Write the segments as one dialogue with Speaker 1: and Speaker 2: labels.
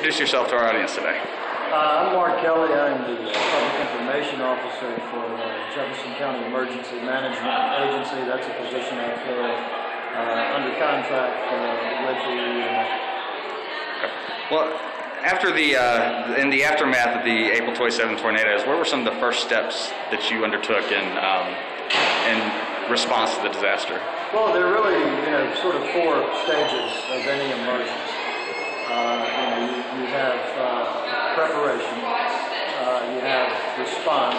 Speaker 1: introduce yourself to our audience today?
Speaker 2: I'm Mark Kelly. I'm the Public Information Officer for the Jefferson County Emergency Management Agency. That's a position I fill under contract with the
Speaker 1: Well, after in the aftermath of the April 27 tornadoes, what were some of the first steps that you undertook in response to the disaster?
Speaker 2: Well, there are really, sort of four stages of any emergency. You have preparation, you have response,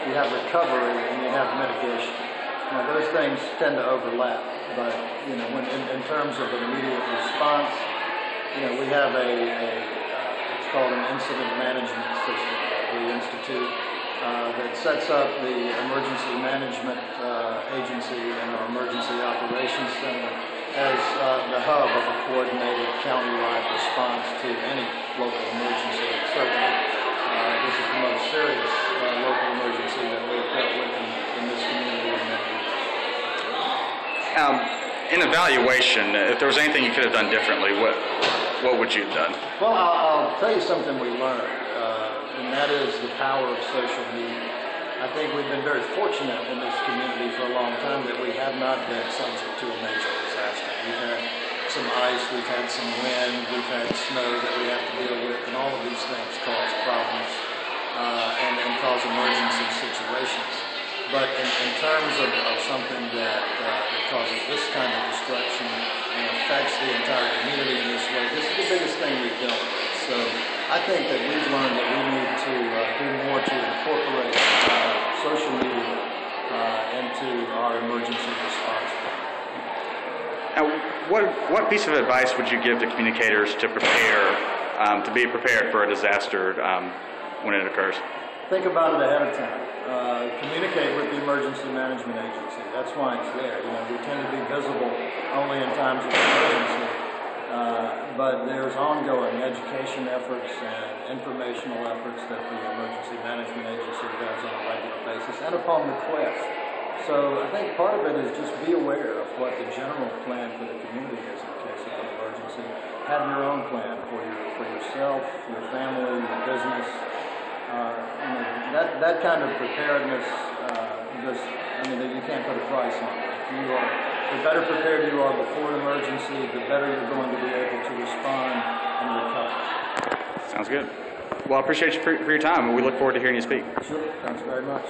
Speaker 2: you have recovery, and you have mitigation. Now, those things tend to overlap, but when in terms of an immediate response, we have it's called an incident management system that we institute that sets up the emergency management agency and our emergency operations center as the hub of a coordinated county-wide response to any local emergency. Certainly, this is the most serious local emergency that we've dealt with in this community in many years.
Speaker 1: In evaluation, if there was anything you could have done differently, what would you have done?
Speaker 2: Well, I'll tell you something we learned, and that is the power of social media. I think we've been very fortunate in this community for a long time that we have not been subject to a major disaster. We've had some ice, we've had some wind, we've had snow that we have to deal with, and all of these things cause problems and cause emergency situations. But in terms of something that causes this kind of destruction and affects the entire community in this way, this is the biggest thing we've dealt with. So I think that we've learned that we need to do more to incorporate social media into our emergency response plan.
Speaker 1: Now, what piece of advice would you give to communicators to prepare, to be prepared for a disaster when it occurs?
Speaker 2: Think about it ahead of time. Communicate with the Emergency Management Agency. That's why it's there. We tend to be visible only in times of emergency, but there's ongoing education efforts and informational efforts that the Emergency Management Agency does on a regular basis and upon request. So I think part of it is just be aware of what the general plan for the community is in case of an emergency. Have your own plan for yourself, your family, your business. That kind of preparedness, you can't put a price on it. The better prepared you are before an emergency, the better you're going to be able to respond and recover.
Speaker 1: Sounds good. Well, I appreciate you for your time, and we look forward to hearing you speak.
Speaker 2: Sure. Thanks very much.